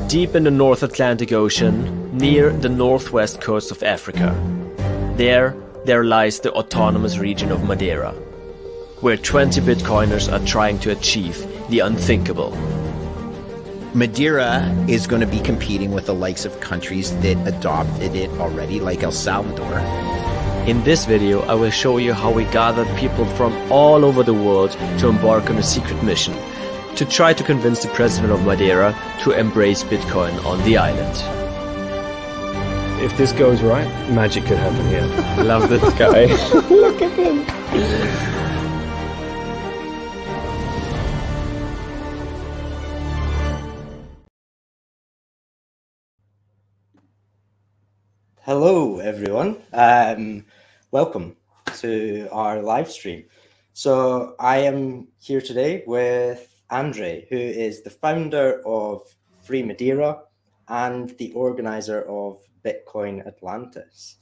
deep in the North Atlantic Ocean, near the northwest coast of Africa. There lies the autonomous region of Madeira, where 20 Bitcoiners are trying to achieve the unthinkable. Madeira is going to be competing with the likes of countries that adopted it already, like El Salvador. In this video, I will show you how we gathered people from all over the world to embark on a secret mission to try to convince the president of Madeira to embrace Bitcoin on the island. If this goes right, magic could happen here. I love this guy. Look at him. Hello, everyone. Welcome to our live stream. So I am here today with André, who is the founder of F.R.E.E Madeira and the organizer of Bitcoin Atlantis.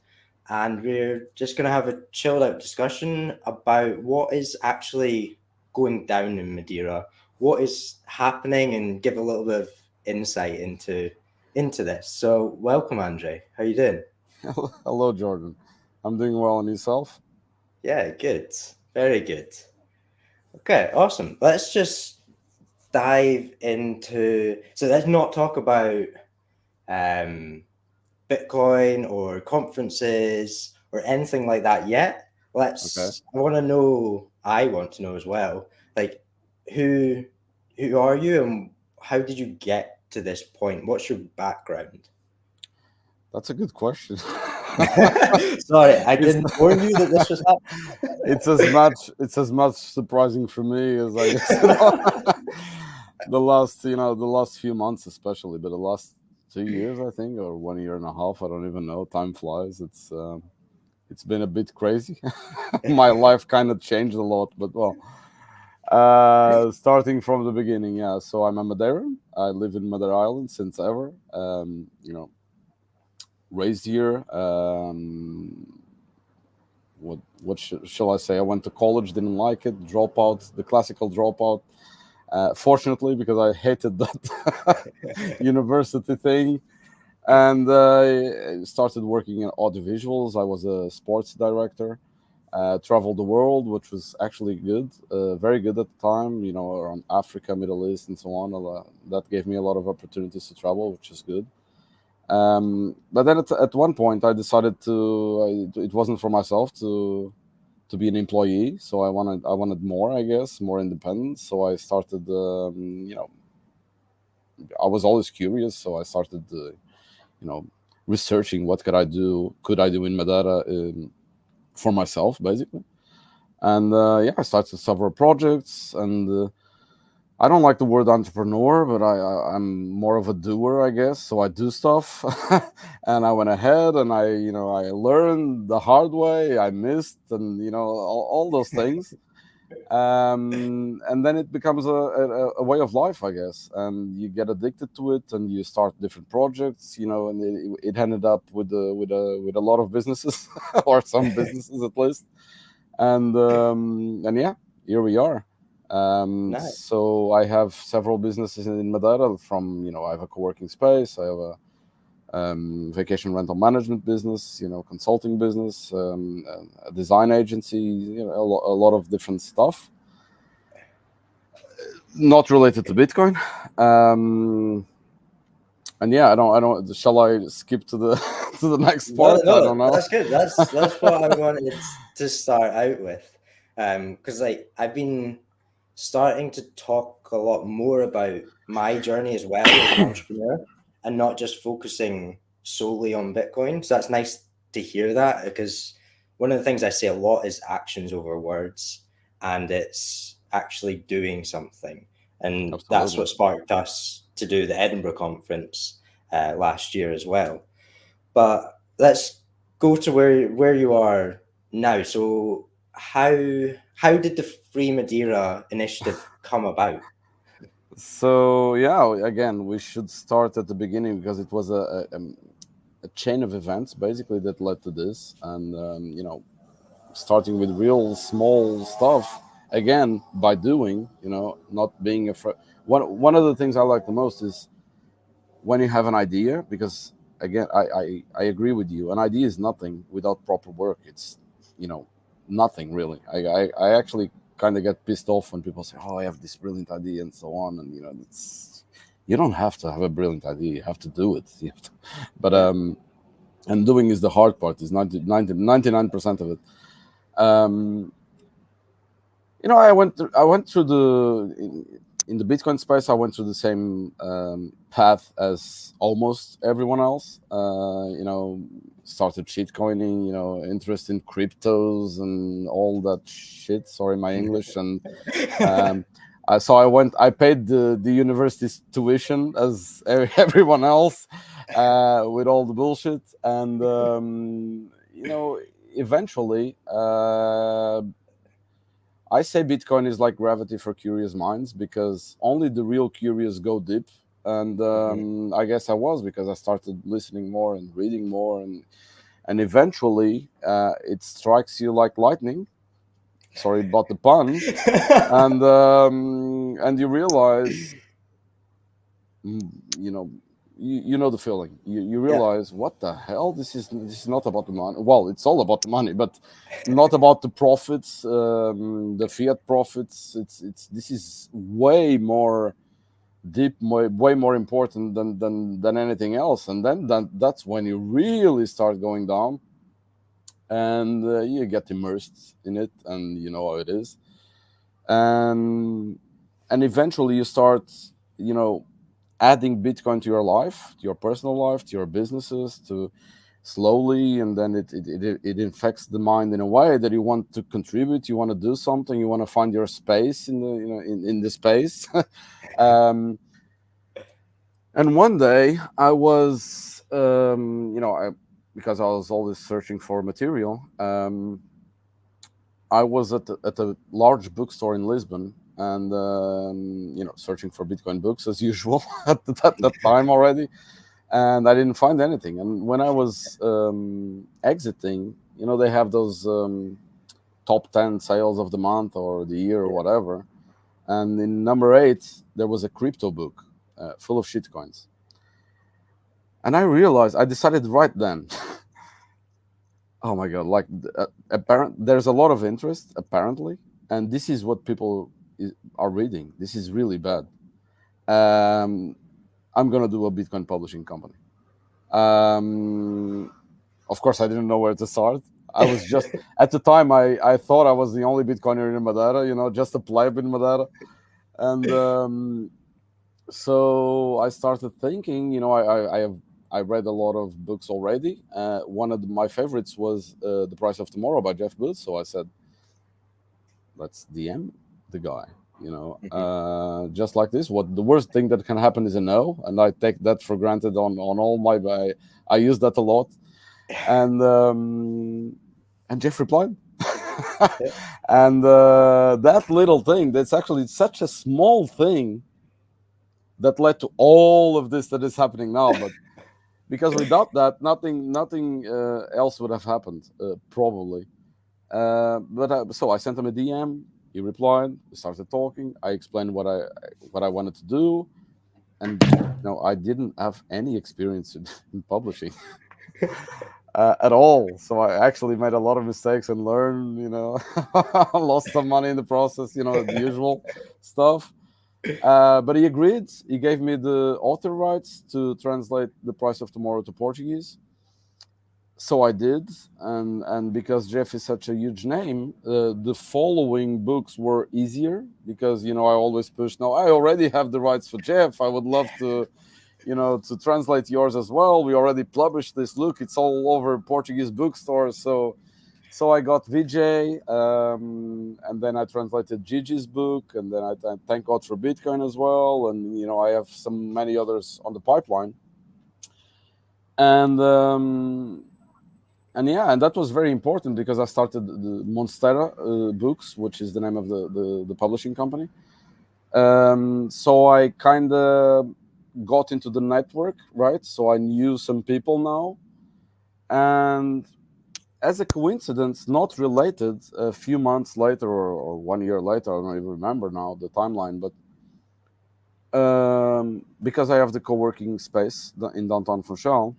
And we're just going to have a chilled out discussion about what is actually going down in Madeira, what is happening, and give a little bit of insight into this. So welcome, André. How are you doing? Hello, Jordan. I'm doing well, and yourself? Yeah, good. Very good. Okay, awesome. Let's just dive into... So let's not talk about Bitcoin or conferences or anything like that yet. Okay. I want to know as well, like, who are you and how did you get to this point? What's your background? That's a good question. Sorry, I didn't warn you that this was happening. It's as much surprising for me as I guess the last few months especially, but the last 2 years I think, or 1 year and a half, I don't even know. Time flies. It's been a bit crazy. My life kind of changed a lot, but well, starting from the beginning, yeah. So I'm a Madeiran. I live in Madeira Island since ever. Raised here. What shall I say? I went to college, didn't like it, the classical dropout. Fortunately, because I hated that university thing, and I started working in audiovisuals. I was a sports director. Traveled the world, which was actually good, very good at the time. Around Africa, Middle East, and so on. That gave me a lot of opportunities to travel, which is good. But then at one point I decided it wasn't for myself to be an employee, so I wanted more, I guess, more independence. So I started I was always curious, so I started researching what could I do in Madeira for myself, basically. And I started several projects, and I don't like the word entrepreneur, but I'm more of a doer, I guess. So I do stuff, and I went ahead, and I learned the hard way. I missed, and all those things, and then it becomes a way of life, I guess. And you get addicted to it, and you start different projects, and it ended up with a lot of businesses, or some businesses at least, and yeah, here we are. Nice. So I have several businesses in Madeira. From I have a co-working space, I have a vacation rental management business, consulting business, a design agency, a lot of different stuff not related to Bitcoin. And yeah, I don't. Shall I skip to the to the next part? No, I don't know. That's good. That's what I wanted to start out with, because I've been starting to talk a lot more about my journey as well as an entrepreneur, and not just focusing solely on Bitcoin. So that's nice to hear that, because one of the things I say a lot is actions over words, and it's actually doing something. And Absolutely. That's what sparked us to do the Edinburgh conference last year as well. But let's go to where you are now. So how did the F.R.E.E Madeira initiative come about? So yeah, again, we should start at the beginning, because it was a chain of events basically that led to this, and starting with real small stuff, again, by doing, not being afraid. One of the things I like the most is when you have an idea, because again, I agree with you. An idea is nothing without proper work. It's, nothing really. I actually kind of get pissed off when people say, "Oh, I have this brilliant idea," and so on. And you don't have to have a brilliant idea. You have to do it. But and doing is the hard part. Is 99% of it. I went through in the Bitcoin space. I went through the same path as almost everyone else. Started shitcoining. Interest in cryptos and all that shit. Sorry, my English. And so I paid the university's tuition as everyone else with all the bullshit. And eventually. I say Bitcoin is like gravity for curious minds, because only the real curious go deep. And I guess I was, because I started listening more and reading more, and eventually it strikes you like lightning. Sorry about the pun. And you realize, you know the feeling. You realize, what the hell? This is not about the money. Well, it's all about the money, but not about the profits, the fiat profits. This is way more deep, way more important than anything else. And then that's when you really start going down, and you get immersed in it, and you know how it is. And eventually you start, adding Bitcoin to your life, to your personal life, to your businesses, to slowly, and then it infects the mind in a way that you want to contribute, you want to do something, you want to find your space in the in the space. And one day I was, because I was always searching for material. I was at a large bookstore in Lisbon, and searching for Bitcoin books as usual at that time already, and I didn't find anything. And when I was exiting, they have those top 10 sales of the month or the year or whatever, and in number 8 there was a crypto book full of shitcoins, and I decided right then. Oh my god! Like, there's a lot of interest apparently, and this is what people are reading. This is really bad. I'm gonna do a Bitcoin publishing company. Of course, I didn't know where to start. I was just at the time I thought I was the only Bitcoiner in Madeira, just a pleb in Madeira, and so I started thinking. I read a lot of books already. One of my favorites was The Price of Tomorrow by Jeff Booth. So I said, let's DM the guy, just like this. What the worst thing that can happen is a no. And I take that for granted on all my, I use that a lot. And Jeff replied. And that little thing, that's actually such a small thing that led to all of this that is happening now. But because without that, nothing else would have happened, probably. So I sent him a DM. He replied. We started talking. I explained what I wanted to do, and I didn't have any experience in publishing at all. So I actually made a lot of mistakes and learned. Lost some money in the process. The usual stuff. But he agreed. He gave me the author rights to translate The Price of Tomorrow to Portuguese. So I did, and because Jeff is such a huge name, the following books were easier, because I always push. No, I already have the rights for Jeff. I would love to, to translate yours as well. We already published this. Look, it's all over Portuguese bookstores. So I got Vijay, and then I translated Gigi's book, and then I thank God for Bitcoin as well, and I have many others on the pipeline, and that was very important, because I started the Monstera books, which is the name of the publishing company. So I kind of got into the network, right? So I knew some people now, and as a coincidence, not related, a few months later or 1 year later, I don't even remember now the timeline, but because I have the co-working space in downtown Funchal,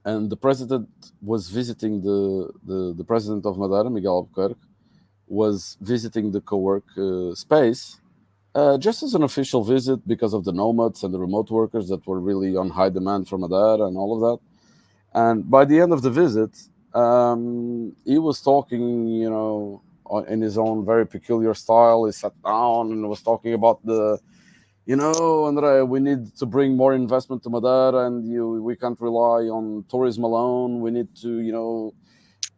and the president was visiting the president of Madeira, Miguel Albuquerque, was visiting the co-work space just as an official visit because of the nomads and the remote workers that were really on high demand from Madeira and all of that. And by the end of the visit, he was talking, in his own very peculiar style. He sat down and was talking about Andre, we need to bring more investment to Madeira, and we can't rely on tourism alone. We need to,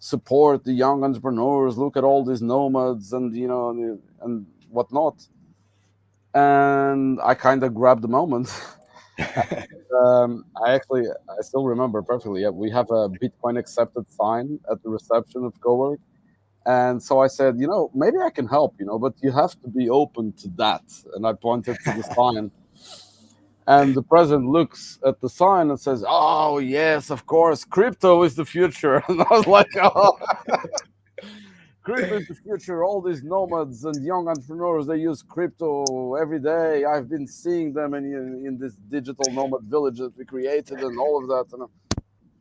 support the young entrepreneurs. Look at all these nomads and whatnot. And I kind of grabbed the moment. I still remember perfectly. Yeah, we have a Bitcoin accepted sign at the reception of Cowork. And so I said, maybe I can help, but you have to be open to that. And I pointed to the sign. And the president looks at the sign and says, "Oh, yes, of course, crypto is the future." And I was like, "Oh, crypto is the future. All these nomads and young entrepreneurs, they use crypto every day. I've been seeing them in this digital nomad village that we created and all of that." And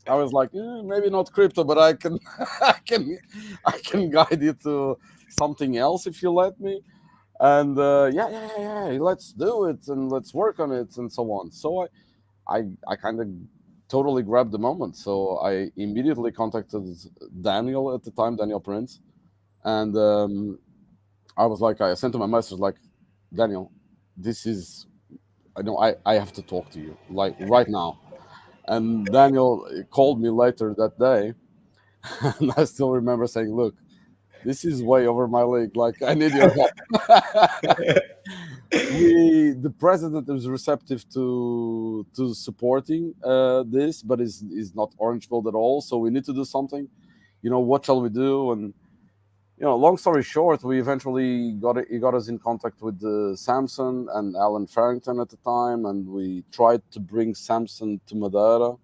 I was like, maybe not crypto, but I can, I can guide you to something else if you let me. And yeah, let's do it and let's work on it and so on. So I kind of totally grabbed the moment. So I immediately contacted Daniel at the time, Daniel Prince, and I was like, I sent him a message like, Daniel, this is, I have to talk to you like right now. And Daniel called me later that day, and I still remember saying, "Look, this is way over my league. Like, I need your help." The president is receptive to supporting this, but is not orange pilled at all. So we need to do something. What shall we do? And long story short, we eventually he got us in contact with Samson and Alan Farrington at the time, and we tried to bring Samson to Madeira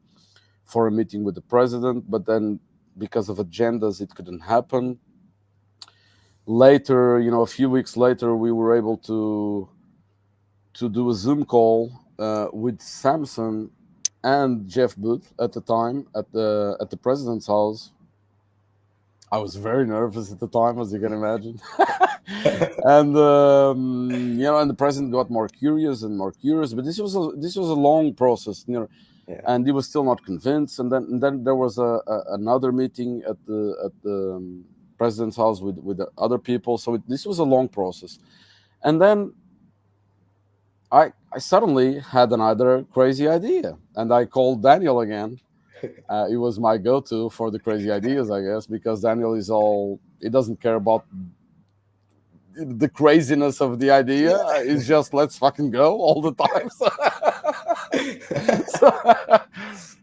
for a meeting with the president, but then because of agendas, it couldn't happen. Later, a few weeks later, we were able to do a Zoom call with Samson and Jeff Booth at the time at the president's house. I was very nervous at the time, as you can imagine. And and the president got more curious and more curious. But this was a long process, Yeah. and he was still not convinced. And then there was another meeting at the president's house with the other people. So this was a long process. And then I suddenly had another crazy idea, and I called Daniel again. It was my go-to for the crazy ideas, I guess, because Daniel he doesn't care about the craziness of the idea. It's just let's fucking go all the time.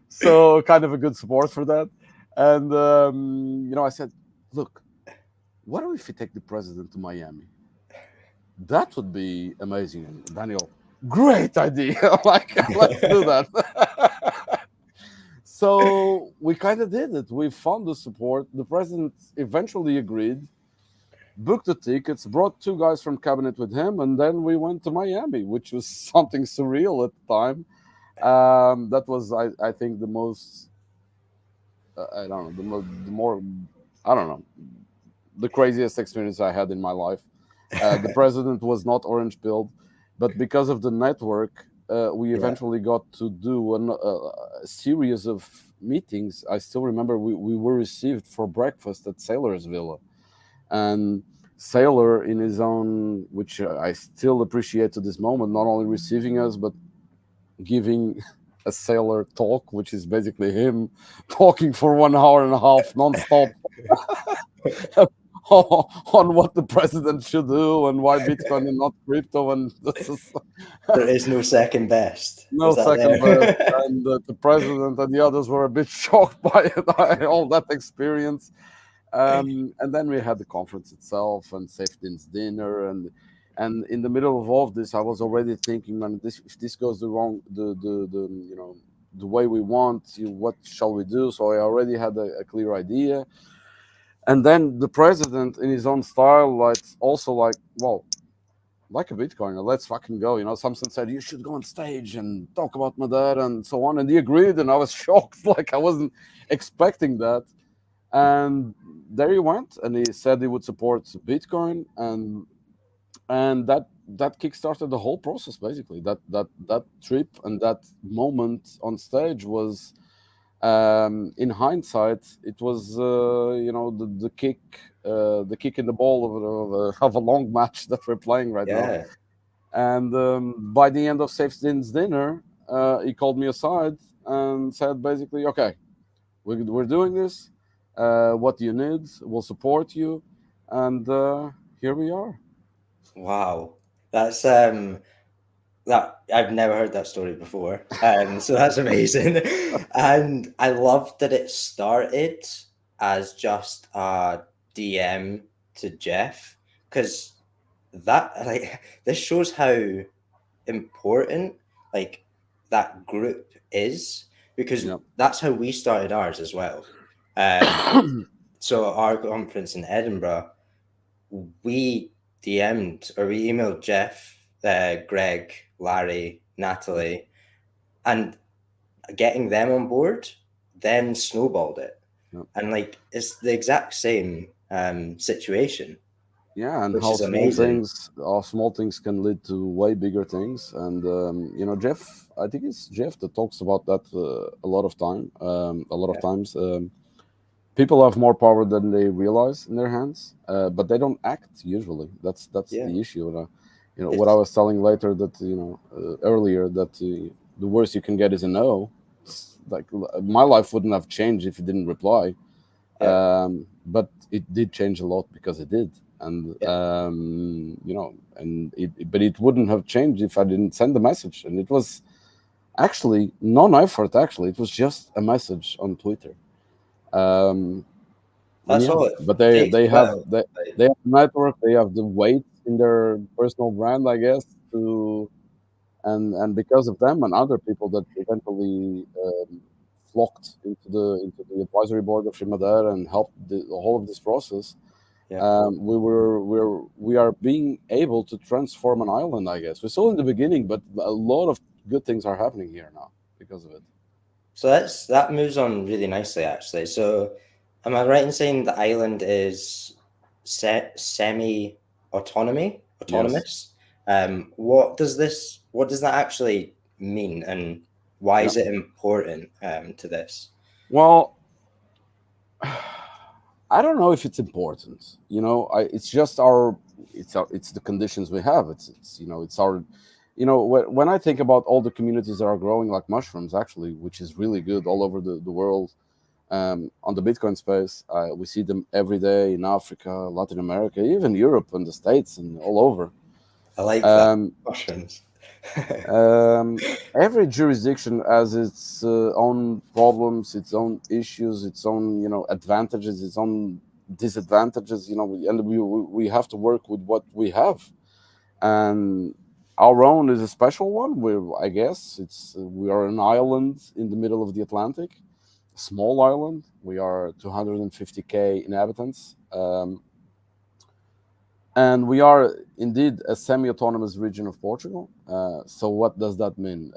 So kind of a good support for that. And I said, look, what if we take the president to Miami? That would be amazing. And Daniel, great idea. Like, let's do that. So we kind of did it. We found the support. The president eventually agreed, booked the tickets, brought two guys from cabinet with him, and then we went to Miami, which was something surreal at the time. That was, I think, the most, I don't know, the more, I don't know, the craziest experience I had in my life. The president was not orange pilled, but because of the network, we eventually got to do a series of meetings. I still remember we were received for breakfast at Sailor's Villa. And Sailor, in his own, which I still appreciate to this moment, not only receiving us, but giving a sailor talk, which is basically him talking for 1 hour and a half nonstop on what the president should do and why Bitcoin and not crypto. And there is no second best. No second best. And the president and the others were a bit shocked by all that experience. And then we had the conference itself and Safedin's dinner, and in the middle of all of this, I was already thinking, man, if this goes the way we want, what shall we do? So I already had a clear idea. And then the president, in his own style, also like, well, like a Bitcoiner. Let's fucking go. You know, Samson said you should go on stage and talk about Madeira and so on, and he agreed, and I was shocked. Like I wasn't expecting that, and there he went, and he said he would support Bitcoin, and that kickstarted the whole process. Basically, that trip and that moment on stage was, in hindsight, it was the kick in the ball of a long match that we're playing right now. Yeah. And by the end of Safe's dinner, he called me aside and said basically, okay, we're doing this. What do you need? We'll support you. And here we are. Wow. That's that I've never heard that story before. So that's amazing. And I love that it started as just a DM to Jeff, because that, like, this shows how important, like, that group is, because Yeah. that's how we started ours as well. Um, so our conference in Edinburgh, we DM'd or we emailed Jeff, Greg, Larry, Natalie, and getting them on board then snowballed it. Yeah. And like it's the exact same situation, Yeah, and which how is amazing. small things can lead to way bigger things. And Jeff, I think it's Jeff that talks about that a lot of Yeah. times. People have more power than they realize in their hands, but they don't act usually. That's Yeah. the issue. What I was telling later that earlier, that the worst you can get is a no. It's like my life wouldn't have changed if he didn't reply. Yeah. But it did change a lot because it did, and Yeah. but it wouldn't have changed if I didn't send the message. And it was actually non-effort. Actually, it was just a message on Twitter. And That's yeah, all it but takes they as have well. Like, they have the network, they have the weight in their personal brand, I guess, to and because of them and other people that eventually flocked into the advisory board of Shimadar and helped the whole of this process, yeah. we are being able to transform an island. I guess we're still in the beginning, but a lot of good things are happening here now because of it. So that moves on really nicely, actually. So, am I right in saying the island is Yes. autonomous? What does that actually mean, and why Yeah. is it important to this? Well, I don't know if it's important. It's just it's the conditions we have. It's our, when I think about all the communities that are growing like mushrooms, actually, which is really good all over the world, on the Bitcoin space, we see them every day in Africa, Latin America, even Europe and the States and all over. I like that. Um, Mushrooms. every jurisdiction has its own problems, its own issues, its own advantages, its own disadvantages. And we have to work with what we have, and our own is a special one. I guess we are an island in the middle of the Atlantic, a small island. We are 250K inhabitants. And we are indeed a semi-autonomous region of Portugal. So what does that mean?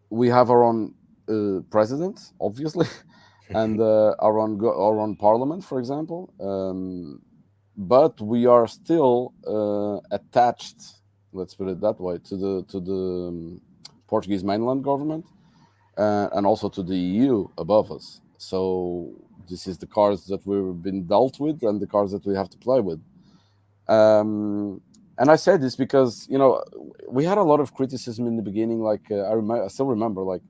We have our own president, obviously, and our own parliament, for example. But we are still attached, let's put it that way, to the Portuguese mainland government, and also to the EU above us. So this is the cards that we've been dealt with and the cards that we have to play with. And I say this because we had a lot of criticism in the beginning. Like I still remember, like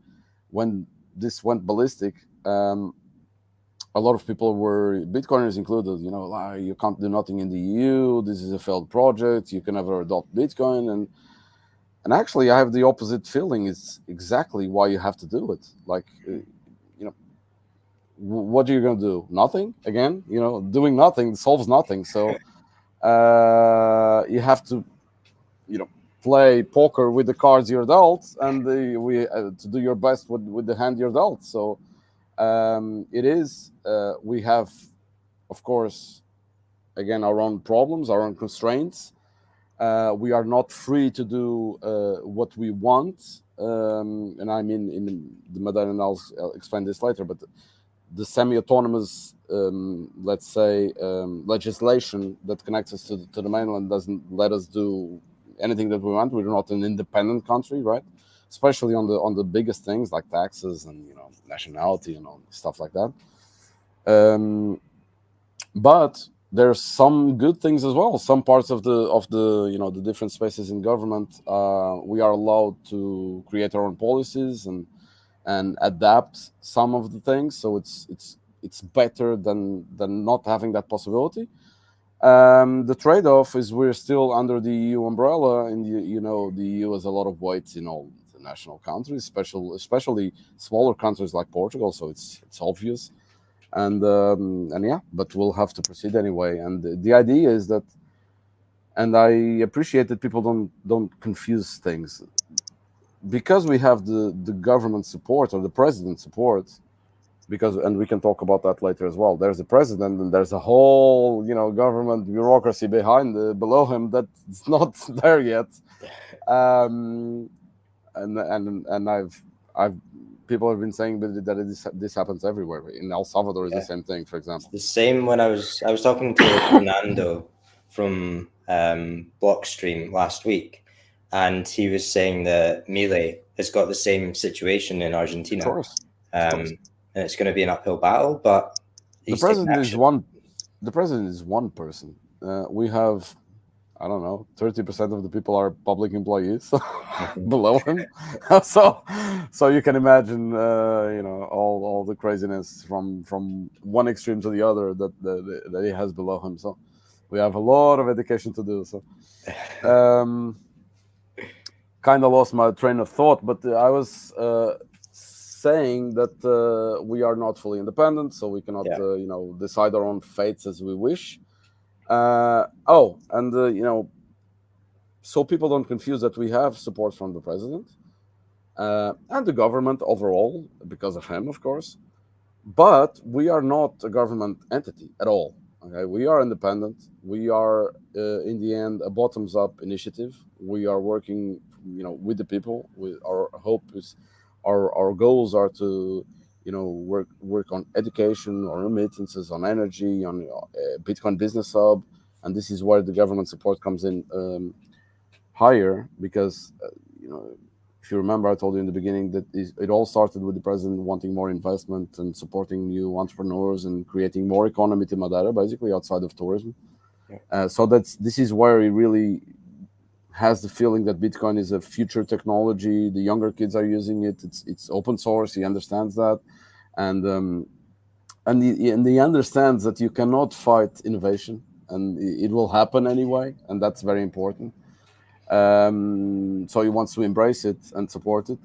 when this went ballistic, a lot of people were, Bitcoiners included, you can't do nothing in the EU. This is a failed project. You can never adopt Bitcoin. And actually, I have the opposite feeling. It's exactly why you have to do it. Like, what are you going to do? Nothing again. Doing nothing solves nothing. So you have to, play poker with the cards you're dealt, and to do your best with the hand you're dealt. So it is. We have, of course, again, our own problems, our own constraints. We are not free to do what we want. And I mean, in the Madeira, and I'll explain this later, but the semi-autonomous, let's say, legislation that connects us to the mainland doesn't let us do anything that we want. We're not an independent country, right? Especially on the biggest things like taxes and nationality and all stuff like that. But there's some good things as well. Some parts of the different spaces in government, we are allowed to create our own policies and adapt some of the things. So it's better than not having that possibility. The trade-off is we're still under the EU umbrella, and the EU has a lot of weight in all the national countries, especially smaller countries like Portugal. So it's obvious, and yeah, but we'll have to proceed anyway. And the idea is that, and I appreciate that people don't confuse things, because we have the government support or the president support. And we can talk about that later as well. There's the president, and there's a whole, government bureaucracy below him that's not there yet. And I've people have been saying that this happens everywhere. In El Salvador, is the same thing, for example. It's the same when I was talking to Fernando from Blockstream last week, and he was saying that Milei has got the same situation in Argentina. Of course. And it's going to be an uphill battle, but the president is one. The president is one person. We have, I don't know, 30% of the people are public employees below him. so you can imagine, all the craziness from one extreme to the other that he has below him. So we have a lot of education to do. So, kind of lost my train of thought, but I was saying that we are not fully independent, so we cannot, decide our own fates as we wish. So people don't confuse that we have support from the president and the government overall because of him, of course. But we are not a government entity at all. Okay, we are independent. We are, in the end, a bottoms-up initiative. We are working, with the people. Our hope is, our goals are to, work on education, on remittances, on energy, on Bitcoin Business Hub, and this is where the government support comes in higher, because if you remember, I told you in the beginning that it all started with the president wanting more investment and supporting new entrepreneurs and creating more economy to Madeira, basically outside of tourism. So this is where he really has the feeling that Bitcoin is a future technology. The younger kids are using it. It's open source. He understands that, and he understands that you cannot fight innovation, and it will happen anyway, and that's very important. So he wants to embrace it and support it.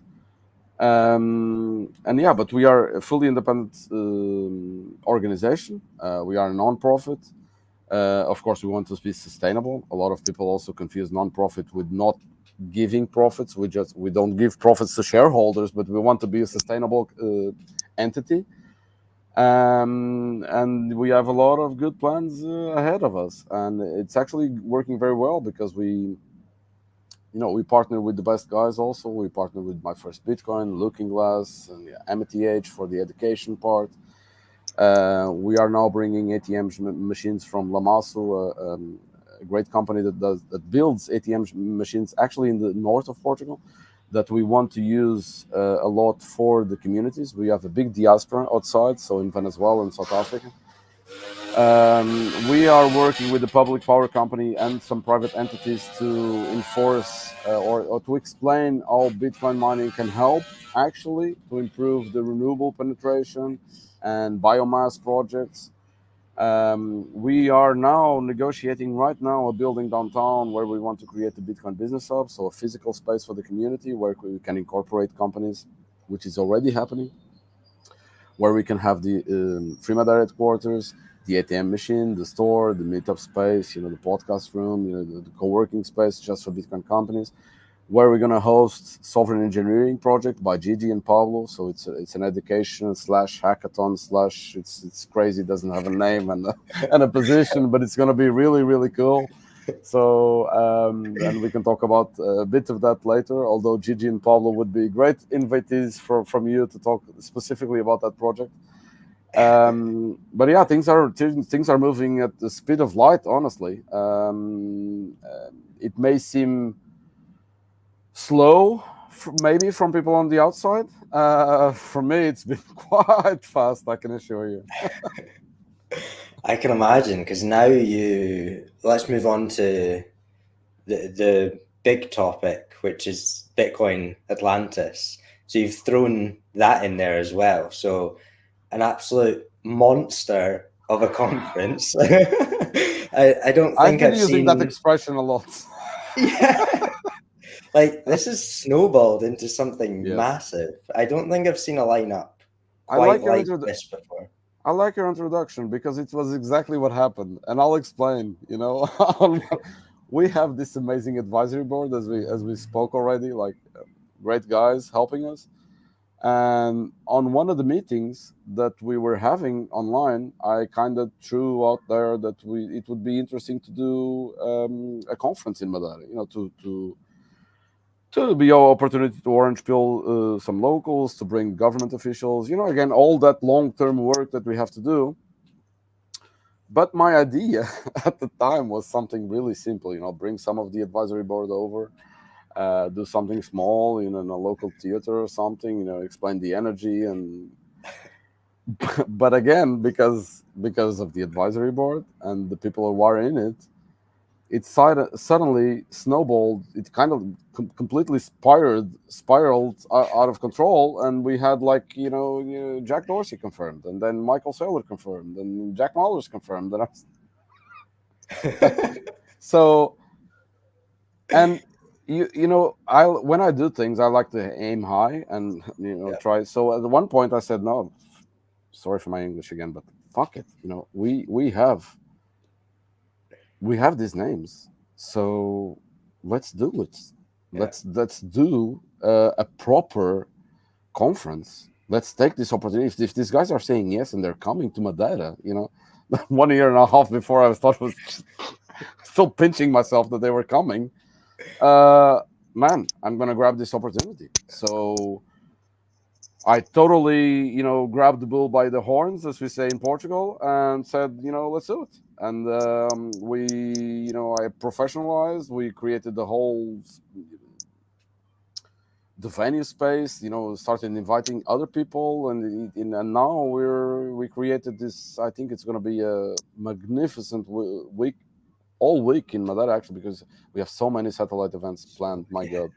But we are a fully independent organization. We are a non-profit. Of course, we want to be sustainable. A lot of people also confuse non-profit with not giving profits. We don't give profits to shareholders, but we want to be a sustainable entity. And we have a lot of good plans ahead of us, and it's actually working very well because we partner with the best guys. Also, we partner with My First Bitcoin, Looking Glass, and MTH for the education part. We are now bringing ATM machines from Lamaço, a great company that builds ATM machines actually in the north of Portugal, that we want to use a lot for the communities. We have a big diaspora outside, so in Venezuela and South Africa. We are working with the public power company and some private entities to enforce or to explain how Bitcoin mining can help actually to improve the renewable penetration and biomass projects. We are now negotiating right now a building downtown where we want to create a Bitcoin Business Hub, so a physical space for the community where we can incorporate companies, which is already happening, where we can have the F.R.E.E Madeira headquarters, the ATM machine, the store, the meetup space, the podcast room, the co-working space just for Bitcoin companies. where we're gonna host sovereign engineering project by Gigi and Pablo. So it's an education slash hackathon slash it's crazy. It doesn't have a name and a position, but it's gonna be really really cool. So and we can talk about a bit of that later. Although Gigi and Pablo would be great invitees from you to talk specifically about that project. But yeah, things are moving at the speed of light. Honestly, it may seem slow, maybe from people on the outside. For me, it's been quite fast. I can assure you. I can imagine, because now let's move on to the big topic, which is Bitcoin Atlantis. So you've thrown that in there as well. So an absolute monster of a conference. I don't I've think been I've using that seen. expression a lot. Yeah, like this has snowballed into something Yes, massive. I don't think I've seen a lineup I quite like your like this before. I like your introduction because it was exactly what happened, and I'll explain. We have this amazing advisory board, as we spoke already, like great guys helping us. And on one of the meetings that we were having online, I kind of threw out there that it would be interesting to do a conference in Madeira. To be our opportunity to orange pill some locals, to bring government officials. Again, all that long term work that we have to do. But my idea at the time was something really simple. Bring some of the advisory board over, do something small in a local theater or something. Explain the energy and. But again, because of the advisory board and the people who are in it, it suddenly snowballed. It kind of completely spiraled out of control, and we had Jack Dorsey confirmed, and then Michael Saylor confirmed, and Jack Mahler's confirmed, and so and I when I do things, I like to aim high and Yeah. try. So at one point, I said, no, sorry for my English again, but fuck it, we have these names, so let's do it. Yeah. Let's do a proper conference. Let's take this opportunity. If these guys are saying yes and they're coming to Madeira, 1 year and a half before I thought was still pinching myself that they were coming. Man, I'm gonna grab this opportunity. So I totally, grabbed the bull by the horns, as we say in Portugal, and said, let's do it. And I professionalized. We created the venue space. Started inviting other people, and now we created this. I think it's going to be a magnificent week, all week in Madeira, actually, because we have so many satellite events planned. My God.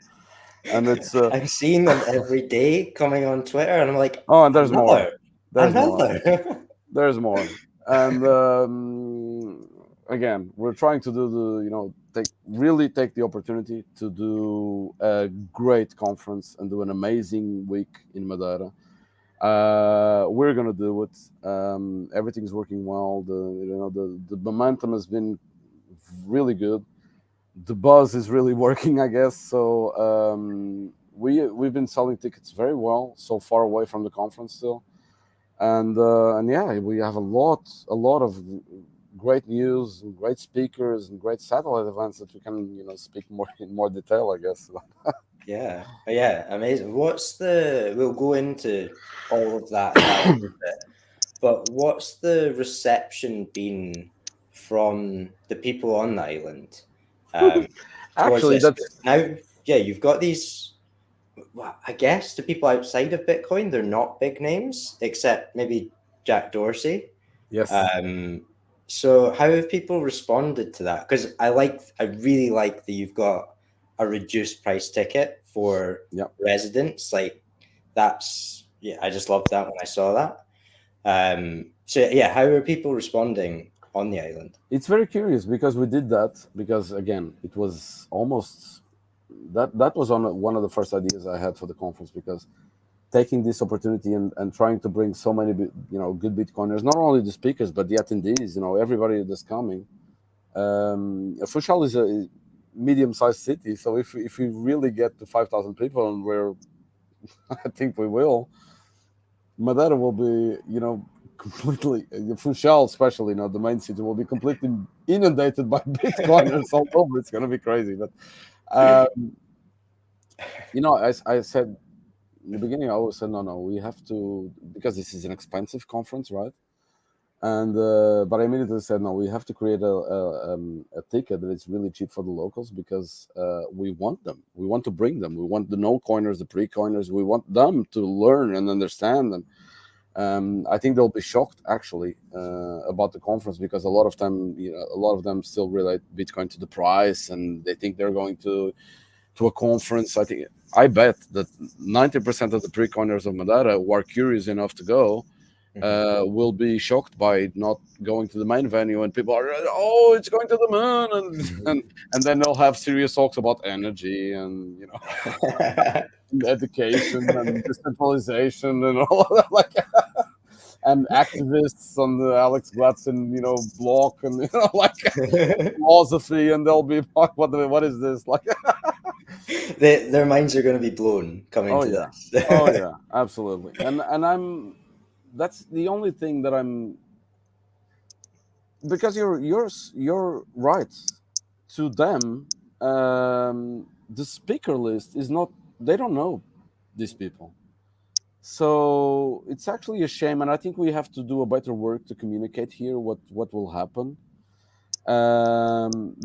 And it's I'm seeing them every day coming on Twitter, and I'm like, oh, and there's more. another, There's more. another. There's more. And again, we're trying to do take the opportunity to do a great conference and do an amazing week in Madeira. We're gonna do it. Everything's working well. The momentum has been really good. The buzz is really working, I guess. So we've been selling tickets very well so far away from the conference still. And yeah, we have a lot of great news and great speakers and great satellite events that we can speak more in more detail, I guess. Yeah, amazing. We'll go into all of that in a little bit, but what's the reception been from the people on the island towards Actually, this? that's 'Cause now, yeah, you've got these, well, I guess the people outside of Bitcoin, they're not big names, except maybe Jack Dorsey. yes. So how have people responded to that? Because I really like that you've got a reduced price ticket for Yeah. residents. Like yeah, I just loved that when I saw that. So yeah, how are people responding on the island? It's very curious because we did that because again, it was almost that was on one of the first ideas I had for the conference, because taking this opportunity and trying to bring so many good Bitcoiners, not only the speakers but the attendees, everybody that's coming. Fushal medium-sized city. So if we really get to 5,000 people, and I think we will, Madeira will be, completely, Funchal especially, the main city will be completely inundated by Bitcoiners all over. It's going to be crazy. But, I said in the beginning, I always said, no, we have to, because this is an expensive conference, right? And but I immediately said, no, we have to create a ticket that is really cheap for the locals, because we want them. We want to bring them. We want the no coiners, the pre-coiners. We want them to learn and understand. And I think they'll be shocked actually about the conference, because a lot of them still relate Bitcoin to the price, and they think they're going to a conference. I bet that 90% of the pre-coiners of Madeira who are curious enough to go will be shocked by not going to the main venue, and people are, oh, it's going to the moon, and then they'll have serious talks about energy and and education and decentralization and all of that, like, and activists on the Alex Gladson block, and like philosophy, and they'll be like, what is this, like? Their minds are going to be blown coming to this. Oh yeah, absolutely. And that's the only thing that I'm, because you're right. To them, the speaker list is not, they don't know these people. So it's actually a shame, and I think we have to do a better work to communicate here what will happen.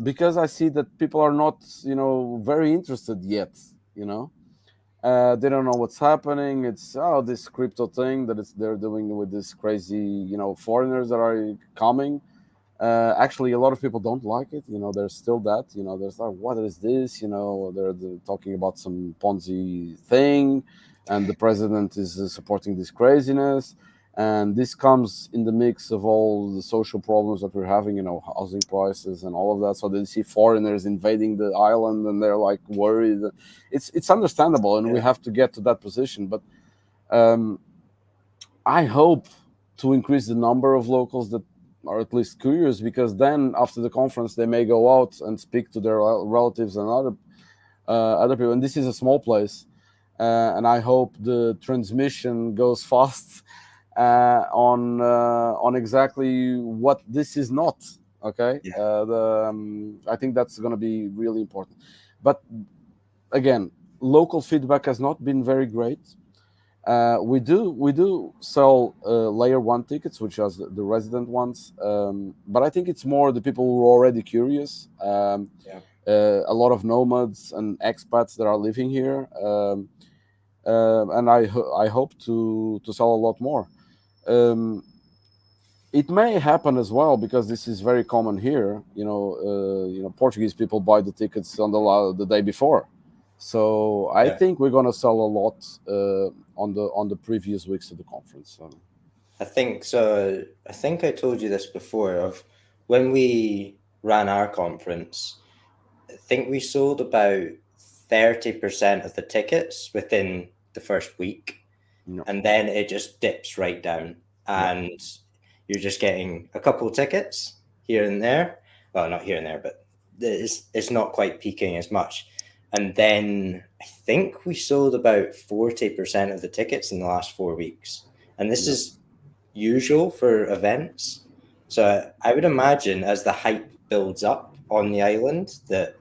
Because I see that people are not, very interested yet. They don't know what's happening. It's this crypto thing that they're doing with this crazy, foreigners that are coming. Actually, a lot of people don't like it. There's still that. There's like, what is this? They're talking about some Ponzi thing, and the president is supporting this craziness. And this comes in the mix of all the social problems that we're having, housing prices and all of that. So they see foreigners invading the island, and they're like worried. It's understandable, and we have to get to that position. But I hope to increase the number of locals that are at least curious, because then after the conference they may go out and speak to their relatives and other people. And this is a small place, and I hope the transmission goes fast on exactly what this is not. Okay, I think that's going to be really important. But again, local feedback has not been very great. We do sell layer 1 tickets, which are the resident ones, but I think it's more the people who are already curious. A lot of nomads and expats that are living here, and I hope to sell a lot more. It may happen as well, because this is very common here. Portuguese people buy the tickets on the day before. So I think we're going to sell a lot on the previous weeks of the conference. So. I think so. I think I told you this before. Of when we ran our conference, I think we sold about 30% of the tickets within the first week, and then it just dips right down, and you're just getting a couple of tickets here and there. Well, not here and there, but it's not quite peaking as much. And then I think we sold about 40% of the tickets in the last 4 weeks. And this is usual for events. So I would imagine as the hype builds up on the island that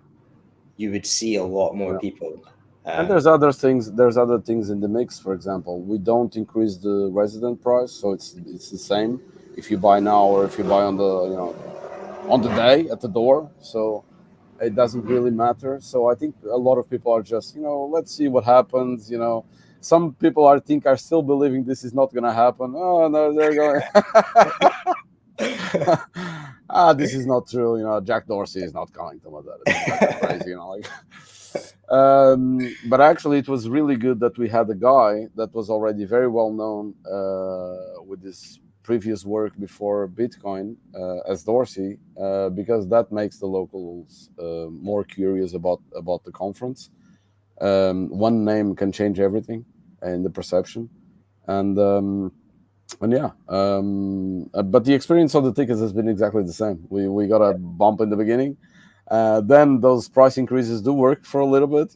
you would see a lot more people. And there's other things in the mix. For example, we don't increase the resident price, so it's the same if you buy now or if you buy on the day at the door. So it doesn't really matter. So I think a lot of people are just, let's see what happens. Some people are still believing this is not going to happen. Oh no, they're going. This is not true. Jack Dorsey is not coming to Madeira. It's crazy, but actually, it was really good that we had a guy that was already very well known with his previous work before Bitcoin as Dorsey, because that makes the locals more curious about the conference. One name can change everything in the perception, and but the experience of the tickets has been exactly the same. We got a bump in the beginning, Then those price increases do work for a little bit,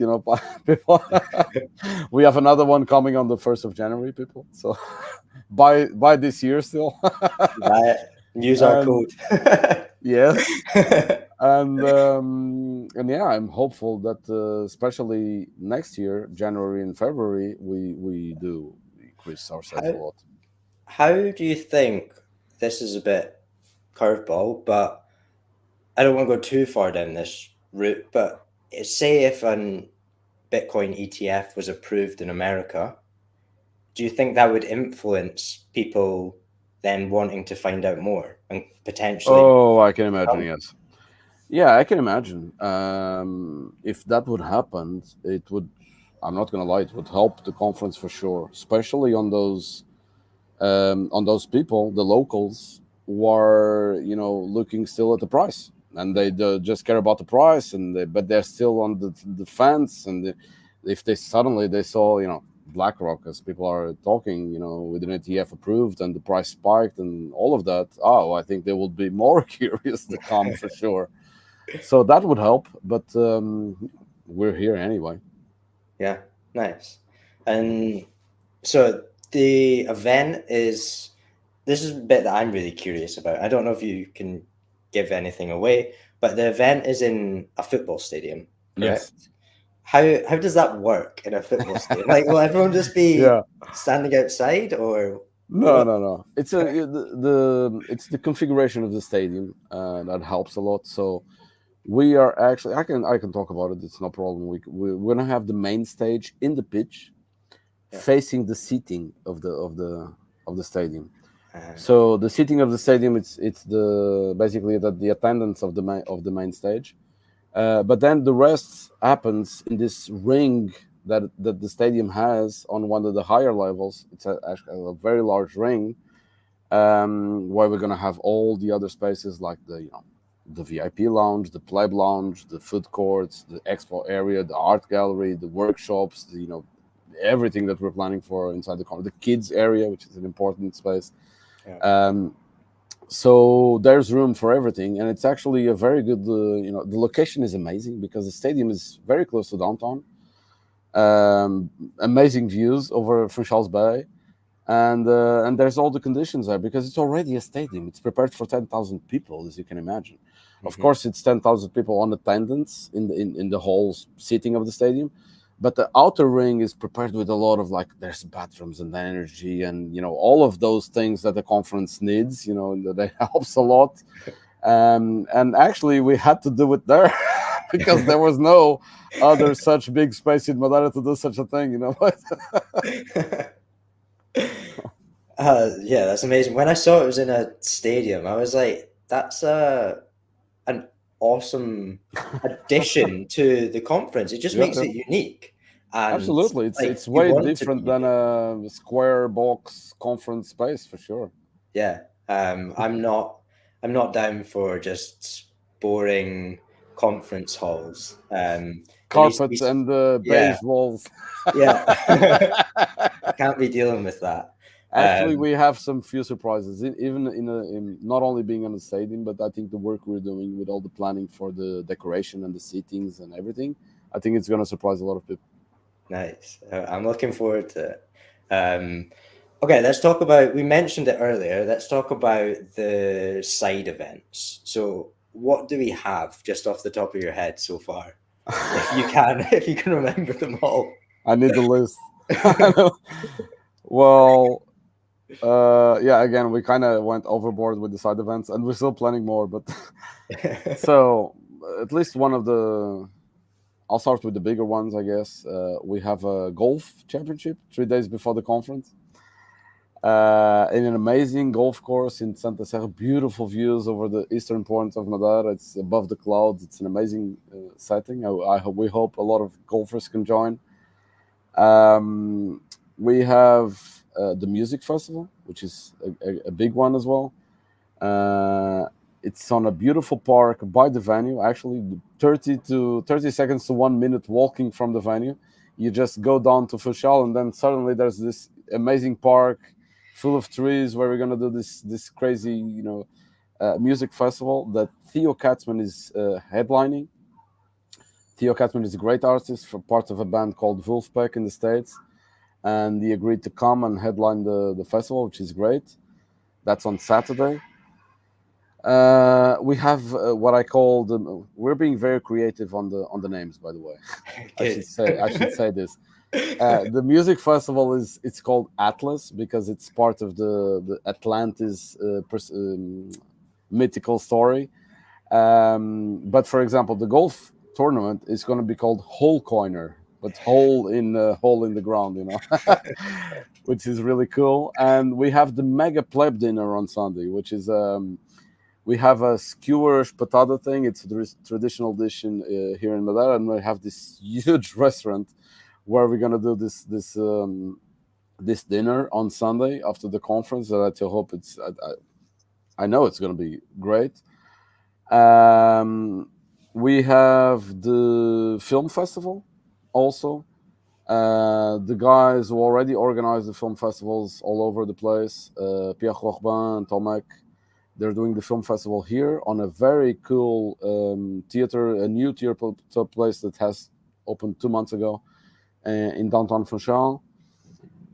people. We have another one coming on the 1st of January, people. So buy this year still. Right. Use our And code. yes, and yeah, I'm hopeful that especially next year, January and February, we do increase our sales a How lot. how do you think, this is a bit curveball, but I don't want to go too far down this route, but say if an Bitcoin ETF was approved in America, do you think that would influence people then wanting to find out more and potentially Oh, I can imagine. become? Yes. Yeah, I can imagine. If that would happen, it would. I'm not gonna lie, it would help the conference for sure, especially on those people, the locals, who are looking still at the price, and they just care about the price, but they're still on the fence, and if they suddenly they saw BlackRock, as people are talking, with an ETF approved and the price spiked and all of that, oh, I think they will be more curious to come for sure. So that would help, but we're here anyway. Yeah, nice. And so the event is, this is a bit that I'm really curious about. I don't know if you can give anything away, but the event is in a football stadium, Yes. correct? How does that work in a football stadium? Like, will everyone just be Yeah. standing outside, or No, what? no, no. It's it's the configuration of the stadium that helps a lot. So we are actually, I can talk about it. It's no problem. We're gonna have the main stage in the pitch, Yeah. facing the seating of the stadium. Uh, So the seating of the stadium, it's the basically the attendance of the main stage. But then the rest happens in this ring that the stadium has on one of the higher levels. It's actually a very large ring, where we're gonna have all the other spaces like the VIP lounge, the pleb lounge, the food courts, the expo area, the art gallery, the workshops, everything that we're planning for inside the kids area, which is an important space. yeah. Um, so there's room for everything, and it's actually a very good. The location is amazing because the stadium is very close to downtown. Amazing views over Funchals Bay, and there's all the conditions there because it's already a stadium. It's prepared for 10,000 people, as you can imagine. Of Mhm. course, it's 10,000 people on attendance in the whole seating of the stadium, but the outer ring is prepared with a lot of, like, there's bathrooms and energy and all of those things that the conference needs. That helps a lot. And actually, we had to do it there because there was no other such big space in Madeira to do such a thing. Yeah, that's amazing. When I saw it was in a stadium, I was like, that's an awesome addition to the conference. It just Yeah, makes yeah. it unique. And Absolutely, it's like, it's you way want to be different than unique. a square box conference space for sure. Yeah. I'm not down for just boring conference halls. There needs to be Carpets and yeah, beige walls. yeah. I can't be dealing with that. Actually, we have some few surprises, even in not only being on the stadium, but I think the work we're doing with all the planning for the decoration and the seatings and everything, I think it's going to surprise a lot of people. Nice. I'm looking forward to it. Okay, let's talk about, we mentioned it earlier. Let's talk about the side events. So what do we have just off the top of your head so far? If you can, if you can remember them all. I need the list. Well, yeah, again, we kind of went overboard with the side events, and we're still planning more. But so at least one of the, I'll start with the bigger ones, I guess. We have a golf championship 3 days before the conference. In an amazing golf course in Santa Serra, beautiful views over the eastern point of Madeira. It's above the clouds. It's an amazing setting. We hope a lot of golfers can join. We have the music festival, which is a big one as well. It's on a beautiful park by the venue. Actually, 30 seconds to 1 minute walking from the venue. You just go down to Funchal, and then suddenly there's this amazing park full of trees where we're gonna do this crazy, music festival that Theo Katzman is headlining. Theo Katzman is a great artist, for part of a band called Wolfpack in the States, and he agreed to come and headline the festival, which is great. That's on Saturday. We have what I call the. We're being very creative on the names, by the way. I should say this. The music festival it's called Atlas because it's part of the Atlantis mythical story. But for example, the golf tournament is going to be called Hole Coiner, but hole in the ground, which is really cool. And we have the mega pleb dinner on Sunday, which is we have a skewerish patata thing. It's a traditional dish here in Madeira, and we have this huge restaurant where we're gonna do this dinner on Sunday after the conference. That I hope I know it's gonna be great. We have the film festival also. The guys who already organize the film festivals all over the place, Pierre Corbin and Tomek, they're doing the film festival here on a very cool theater, a new theater place that has opened 2 months ago in downtown Funchal.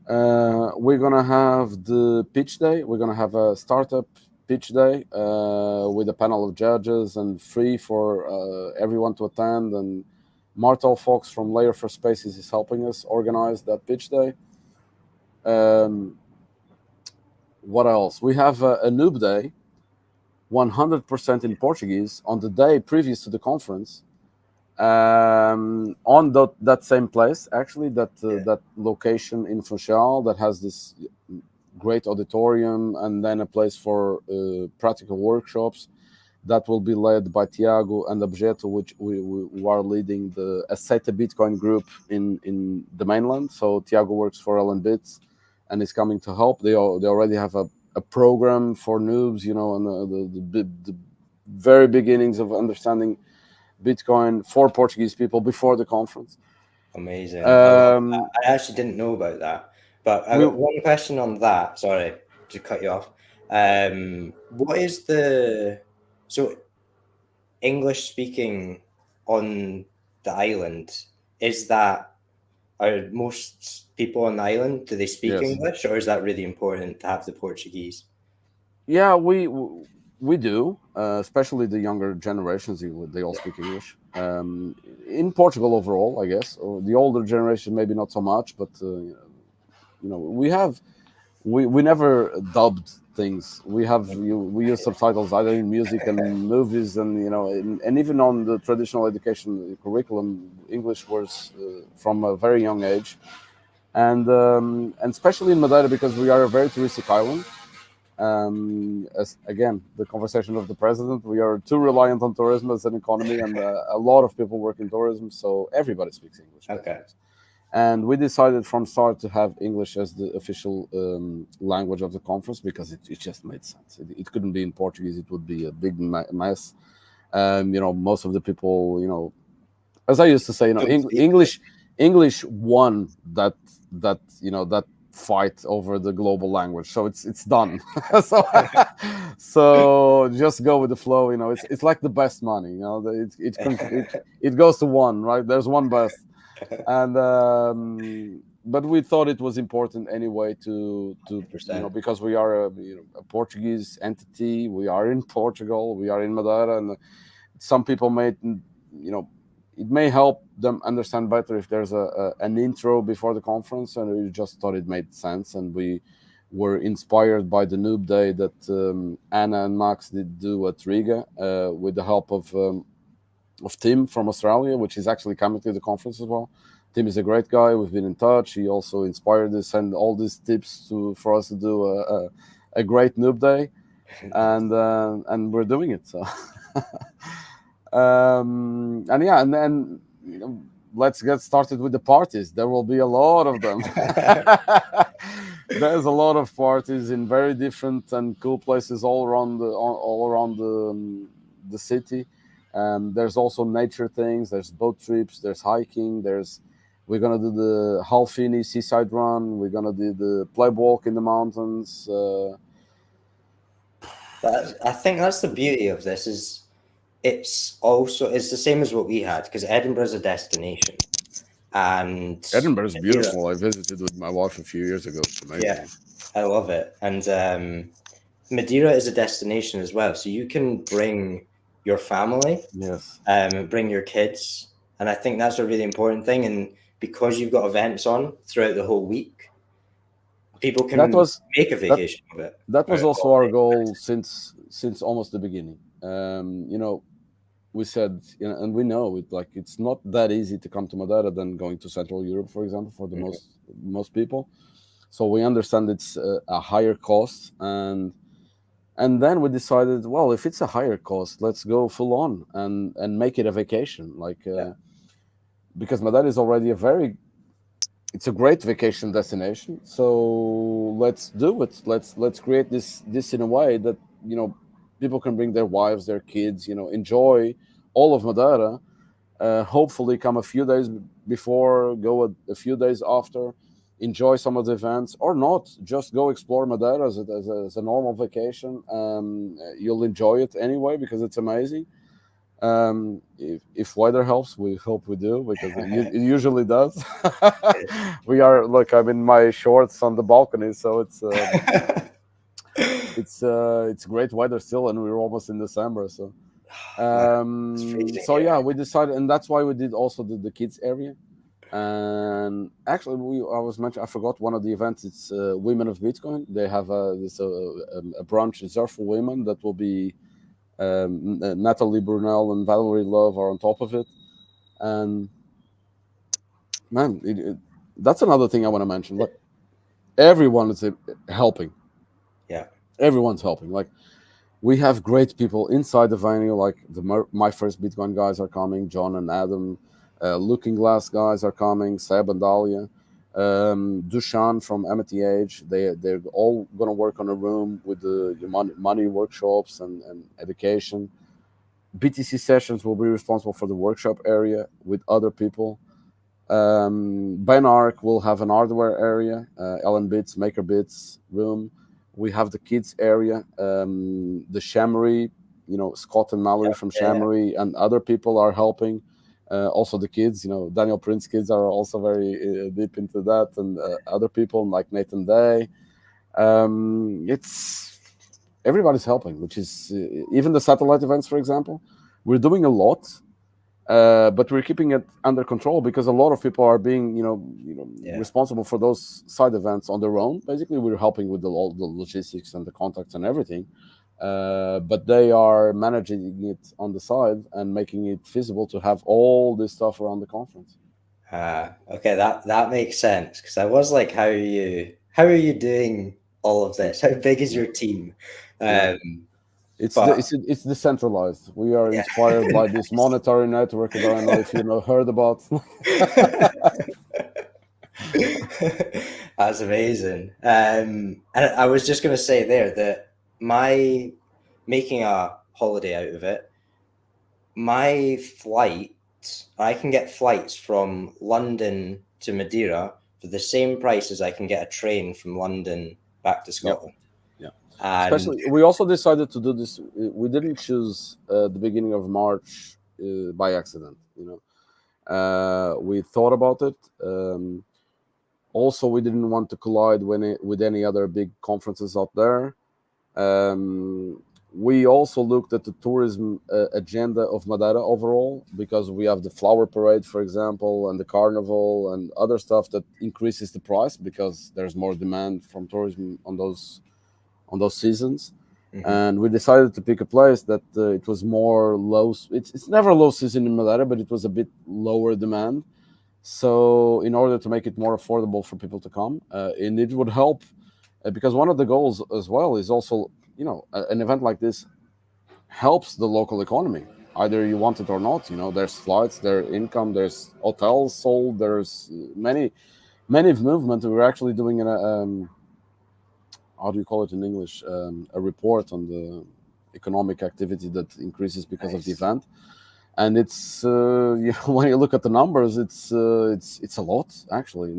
We're gonna have the pitch day. We're gonna have a startup pitch day with a panel of judges and free for everyone to attend. And Martel Fox from Layer for Spaces is helping us organize that pitch day. What else? We have a noob day, 100% in Portuguese, on the day previous to the conference. On that same place, actually, that location in Funchal that has this great auditorium and then a place for practical workshops that will be led by Tiago and Objeto, which we are leading the Aceita Bitcoin group in the mainland. So Tiago works for Ellen Bits and is coming to help. They already have a program for noobs, and the very beginnings of understanding Bitcoin for Portuguese people before the conference. Amazing. I actually didn't know about that. But I got one question on that. Sorry to cut you off. What is so English speaking on the island? Are most people on the island, do they speak Yes. English, or is that really important to have the Portuguese? Yeah, we do, especially the younger generations. They all speak English. In Portugal overall, I guess. Or the older generation, maybe not so much, but we never dubbed things. We use subtitles either in music and movies, and even on the traditional education curriculum, English was from a very young age, and especially in Madeira because we are a very touristic island. As again, the conversation of the president, we are too reliant on tourism as an economy, and a lot of people work in tourism, so everybody speaks English. Okay. And we decided from start to have English as the official language of the conference because it just made sense. It couldn't be in Portuguese; it would be a big mess. Most of the people, as I used to say, English won that fight over the global language, so it's done. so just go with the flow. It's like the best money. It goes to one, right? There's one best. And but we thought it was important anyway to because we are a Portuguese entity. We are in Portugal. We are in Madeira, and some people it may help them understand better if there's an intro before the conference, and we just thought it made sense. And we were inspired by the Noob Day that Anna and Max did do at Riga with the help of Tim from Australia, which is actually coming to the conference as well. Tim is a great guy. We've been in touch. He also inspired us and all these tips for us to do a great Noob Day, and we're doing it. So, and then let's get started with the parties. There will be a lot of them. There's a lot of parties in very different and cool places all around the city. There's also nature things. There's boat trips. There's hiking. We're gonna do the Halfini seaside run. We're gonna do the pleb walk in the mountains. I think that's the beauty of this is it's the same as what we had because Edinburgh is a destination and Edinburgh is Madeira, beautiful. I visited with my wife a few years ago. It's amazing. yeah, I love it. And Madeira is a destination as well, so you can bring your family, Yes. bring your kids, and I think that's a really important thing. And because you've got events on throughout the whole week, people That can was make a that vacation of it. that Or was a also our holiday. goal since almost the beginning. We said, and we know it, like it's not that easy to come to Madeira than going to Central Europe, for example, for the most people. So we understand it's a higher cost, and then we decided, well, if it's a higher cost, let's go full on and make it a vacation, like Yeah. because Madeira is already it's a great vacation destination. So let's do it. Let's create this in a way that people can bring their wives, their kids, enjoy all of Madeira. Hopefully, come a few days before, go a few days after, enjoy some of the events, or not. Just go explore Madeira as a normal vacation. You'll enjoy it anyway because it's amazing. If weather helps, we hope we do because it usually does. Look, I'm in my shorts on the balcony, so it's great weather still, and we're almost in December. So It's freezing so here. yeah, we decided, and that's why we did also the kids area. And actually, I forgot one of the events. It's Women of Bitcoin. They have a brunch reserved for women that will be Natalie Brunel and Valerie Love are on top of it. And man, that's another thing I want to mention. Look, everyone is helping. Yeah. Everyone's helping. Like we have great people inside the venue. Like My First Bitcoin guys are coming. John and Adam, Looking Glass guys are coming. Seb and Dahlia, Dushan from MTH. They're all gonna work on a room with the money workshops and education. BTC sessions will be responsible for the workshop area with other people. Ben Arc will have an hardware area, Ellen Bits, Maker Bits room. We have the kids area, the Shamery, Scott and Mallory from Yeah. Shamery, and other people are helping. Also the kids, Daniel Prince kids are also very deep into that, and other people like Nathan Day. It's everybody's helping, which is even the satellite events, for example. We're doing a lot, but we're keeping it under control because a lot of people are being, responsible for those side events on their own. Basically, we're helping with all the logistics and the contacts and everything, but they are managing it on the side and making it feasible to have all this stuff around the conference. Okay, that makes sense because I was like, how are you doing all of this? How big is your team? Yeah. But It's decentralized. We are yeah. inspired by this monetary network that I don't know if heard about. That's amazing. And I was just going to say there that my making a holiday out of it, my flight, I can get flights from London to Madeira for the same price as I can get a train from London back to Scotland. Yeah. And Especially, we also decided to do this. We didn't choose the beginning of March by accident. We thought about it. Also, we didn't want to collide with any other big conferences out there. We also looked at the tourism agenda of Madeira overall because we have the flower parade, for example, and the carnival and other stuff that increases the price because there's more demand from tourism on those seasons. And we decided to pick a place that it was more low. It's never low season in Madeira, but it was a bit lower demand. So in order to make it more affordable for people to come, and it would help because one of the goals as well is also, an event like this helps the local economy, either you want it or not. There's flights, there's income, there's hotels sold, there's many movement. We're actually doing how do you call it in English? A report on the economic activity that increases because of the event. And it's when you look at the numbers, it's a lot actually,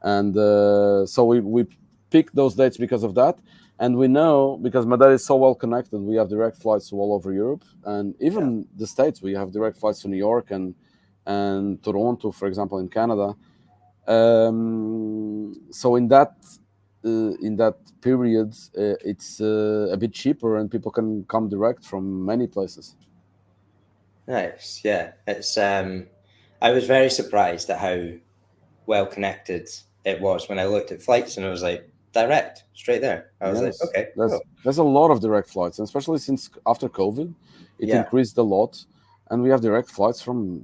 so we picked those dates because of that. And we know, because Madeira is so well connected, we have direct flights to all over Europe, and even the States. We have direct flights to New York and Toronto, for example, in Canada. So in that period, it's a bit cheaper, and people can come direct from many places. Nice. Yeah. It's I was very surprised at how well connected it was when I looked at flights, and it was like direct straight there. I was like, Yes, okay, cool. there's a lot of direct flights, and especially since after COVID, it Yeah. increased a lot, and we have direct flights from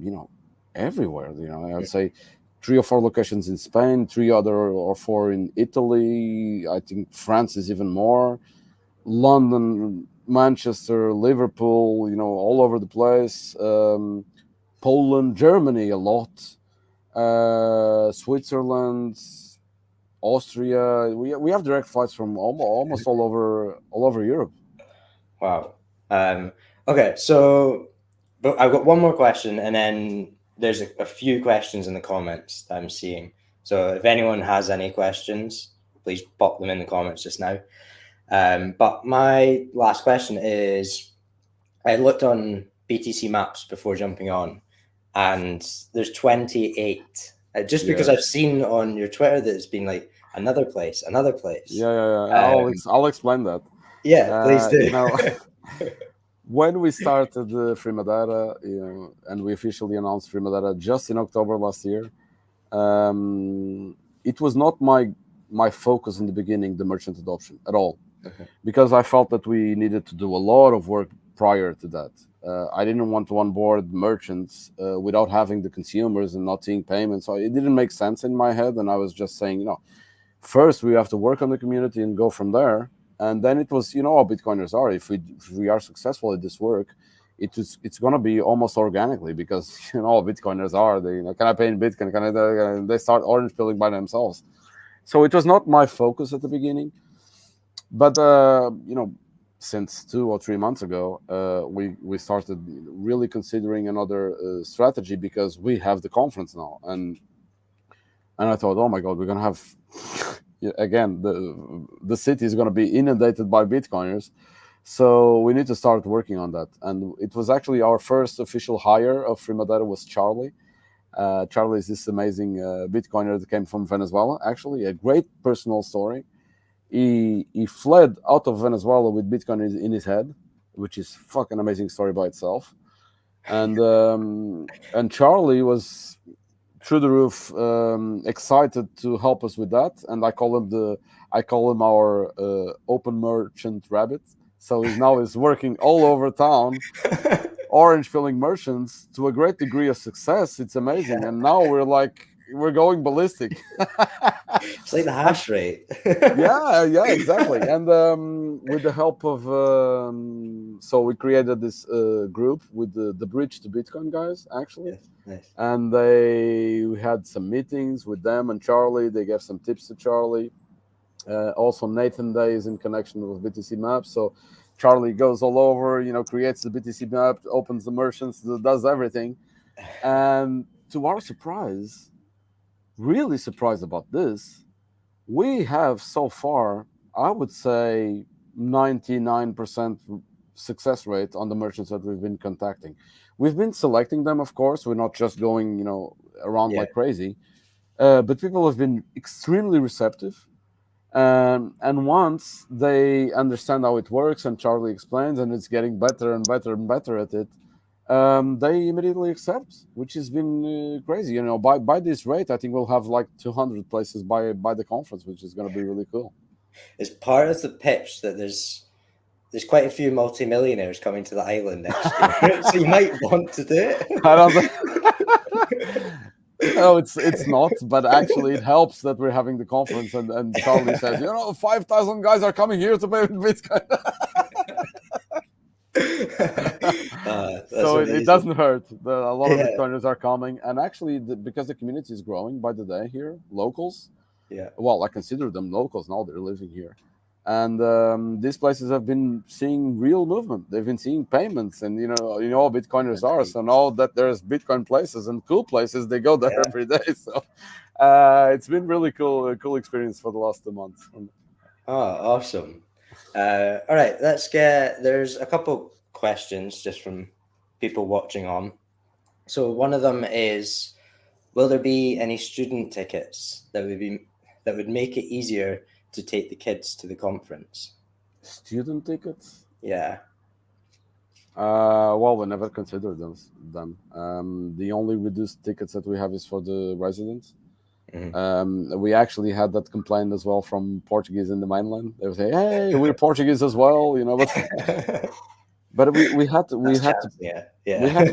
everywhere. I'd say 3 or 4 locations in Spain, 3 or 4 in Italy. I think France is even more. London, Manchester, Liverpool, all over the place. Poland, Germany, a lot. Switzerland, Austria. We have direct flights from almost all over Europe. Wow. Okay, so but I've got one more question, and then there's a few questions in the comments that I'm seeing. So if anyone has any questions, please pop them in the comments just now. But my last question is, I looked on BTC Maps before jumping on, and there's 28. Just because Yeah. I've seen on your Twitter that it's been like another place, another place. Yeah. I'll explain that. Yeah, please do. When we started Free Madeira, and we officially announced Free Madeira just in October last year, it was not my focus in the beginning, the merchant adoption at all, because I felt that we needed to do a lot of work prior to that. I didn't want to onboard merchants without having the consumers and not seeing payments. So it didn't make sense in my head, and I was just saying, first we have to work on the community and go from there. And then it was, how Bitcoiners are. If we are successful at this work, it's going to be almost organically, because Bitcoiners are, can I pay in Bitcoin? They start orange pilling by themselves. So it was not my focus at the beginning, but since 2 or 3 months ago, we started really considering another strategy, because we have the conference now, and I thought, oh my God, we're going to have again, the city is going to be inundated by Bitcoiners. So we need to start working on that. And it was actually our first official hire of Free Madeira was Charlie. Charlie is this amazing Bitcoiner that came from Venezuela, actually, a great personal story. He fled out of Venezuela with Bitcoin in his head, which is fucking amazing story by itself. And Charlie was through the roof, excited to help us with that, and I call him our open merchant rabbit. So he's now working all over town, orange filling merchants to a great degree of success. It's amazing, and now we're going ballistic. It's like the hash rate. yeah, exactly. And with the help of so we created this group with the Bridge to Bitcoin guys, actually. Yes, nice. And we had some meetings with them and Charlie. They gave some tips to Charlie. Also, Nathan Day is in connection with BTC Maps. So Charlie goes all over, creates the BTC Map, opens the merchants, does everything. And to our surprise, really surprised about this, we have so far, I would say, 99% success rate on the merchants that we've been contacting. We've been selecting them, of course. We're not just going, around like crazy. But people have been extremely receptive. And once they understand how it works, and Charlie explains, and it's getting better and better and better at it, they immediately accept, which has been crazy. By this rate, I think we'll have like 200 places by the conference, which is going to be really cool. Is part of the pitch that there's quite a few multimillionaires coming to the island next year, so you might want to do it. I don't. No, it's not, but actually it helps that we're having the conference, and Charlie says, 5,000 guys are coming here to pay with Bitcoin. So it doesn't hurt. A lot of Bitcoiners are coming, and actually, because the community is growing by the day here, locals. Yeah. Well, I consider them locals now; they're living here, and these places have been seeing real movement. They've been seeing payments, and how Bitcoiners are. So now that there's Bitcoin places and cool places, they go there every day. So it's been really cool experience for the last 2 months. Oh, awesome. All right, there's a couple questions just from people watching on. So one of them is, will there be any student tickets that would make it easier to take the kids to the conference? Student tickets? Yeah. Well, we never considered them. The only reduced tickets that we have is for the residents. We actually had that complaint as well from Portuguese in the mainland. They would say, "Hey, we're Portuguese as well," but we had to we had to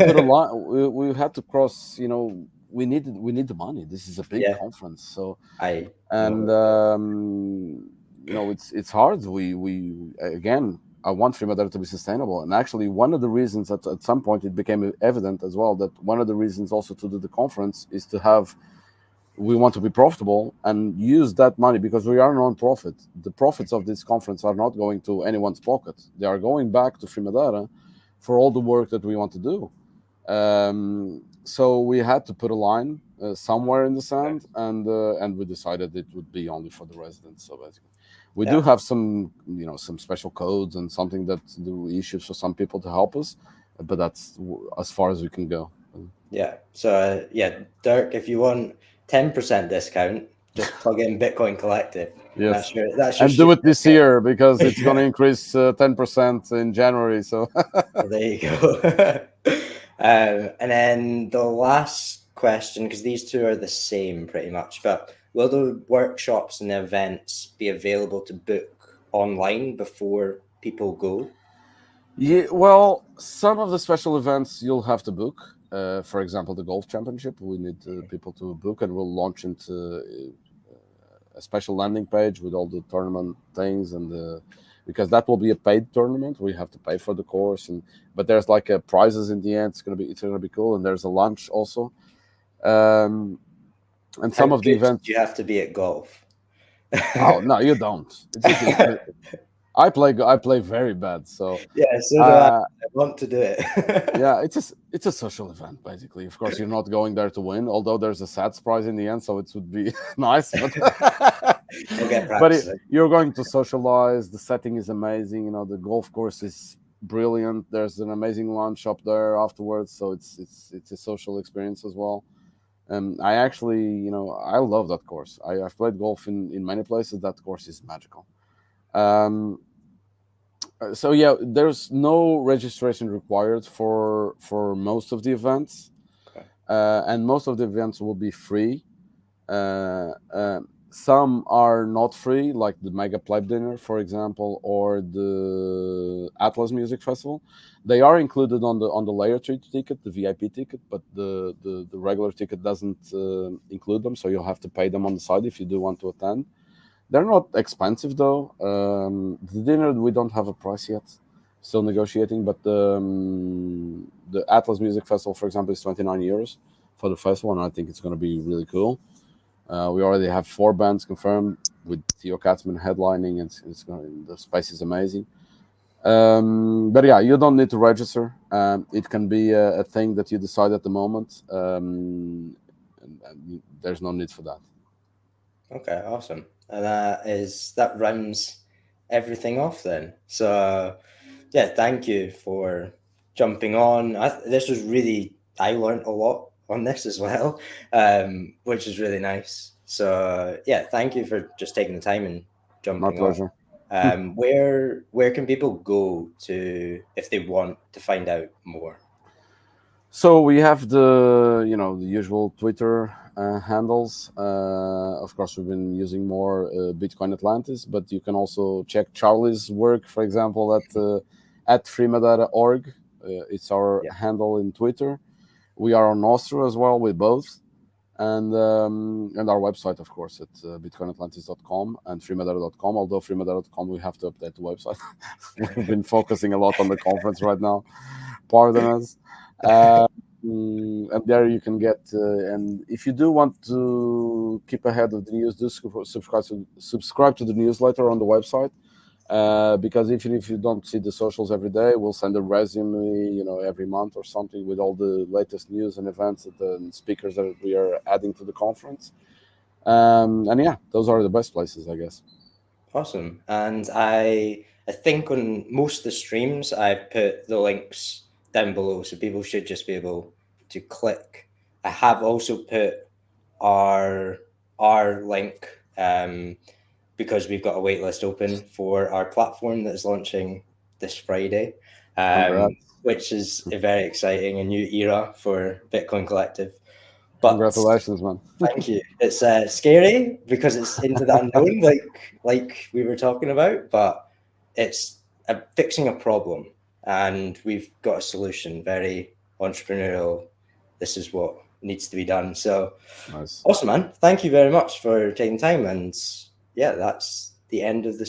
put a line. We had to cross. We need the money. This is a big Yeah. conference, so I and it's hard. We again, I want Free Madeira to be sustainable, and actually one of the reasons that at some point it became evident as well that one of the reasons also to do the conference is to have. We want to be profitable and use that money because we are non-profit. The profits of this conference are not going to anyone's pocket. They are going back to Free Madeira for all the work that we want to do. So we had to put a line somewhere in the sand, and we decided it would be only for the residents. So basically, we do have some special codes and something that do issues for some people to help us, but that's as far as we can go. Yeah. So Dirk, if you want 10% discount, just plug in Bitcoin Collective. Yes, that's your and do it this year because it's going to increase 10% in January. So there you go. And then the last question, because these two are the same pretty much, but will the workshops and the events be available to book online before people go? yeah, well, some of the special events you'll have to book. For example, the golf championship, we need people to book, and we'll launch into a special landing page with all the tournament things because that will be a paid tournament. We have to pay for the course, but there's like prizes in the end. It's gonna be cool, and there's a lunch also. And some of the events you have to be at golf. Oh no, you don't. I play very bad, so yeah, so do I. I want to do it. yeah, it's a social event basically. Of course, you're not going there to win, although there's a sad prize in the end, so it would be nice. But but you're going to socialize. The setting is amazing. The golf course is brilliant. There's an amazing lunch up there afterwards, so it's a social experience as well. I actually, I love that course. I've played golf in many places. That course is magical. So yeah, there's no registration required for most of the events, and most of the events will be free. Some are not free, like the Mega Pleb Dinner, for example, or the Atlas Music Festival. They are included on the layer 3 ticket, the VIP ticket, but the regular ticket doesn't include them, so you'll have to pay them on the side if you do want to attend. They're not expensive though. The dinner, we don't have a price yet, still negotiating, but the Atlas Music Festival, for example, is 29 euros for the festival, and I think it's going to be really cool. We already have 4 bands confirmed with Theo Katzman headlining, and the space is amazing. But yeah, you don't need to register. It can be a thing that you decide at the moment. And there's no need for that. Okay, awesome. And that rounds everything off then. So yeah, thank you for jumping on. This was I learned a lot on this as well, which is really nice. So yeah, thank you for just taking the time and jumping on. My pleasure. Where can people go to if they want to find out more? So we have the usual Twitter handles. Of course, we've been using more Bitcoin Atlantis, but you can also check Charlie's work, for example, at freemadeira.org. It's our handle in Twitter. We are on Nostra as well with both, and our website, of course, at bitcoinatlantis.com and freemadeira.com. Although freemadeira.com, we have to update the website. We've been focusing a lot on the conference right now. Pardon us. And there you can get, and if you do want to keep ahead of the news, do subscribe to the newsletter on the website, because even if you don't see the socials every day, we'll send a resume, every month or something with all the latest news and events and speakers that we are adding to the conference. And yeah, those are the best places, I guess. Awesome. And I I think on most of the streams, I've put the links down below, so people should just be able to click. I have also put our link because we've got a waitlist open for our platform that is launching this Friday, which is very exciting, a new era for Bitcoin Collective. But Congratulations, man. thank you. It's scary because it's into the unknown, like we were talking about, but it's fixing a problem, and we've got a solution. Very entrepreneurial. This is what needs to be done. So Nice. awesome, man. Thank you very much for taking time. And yeah, that's the end of the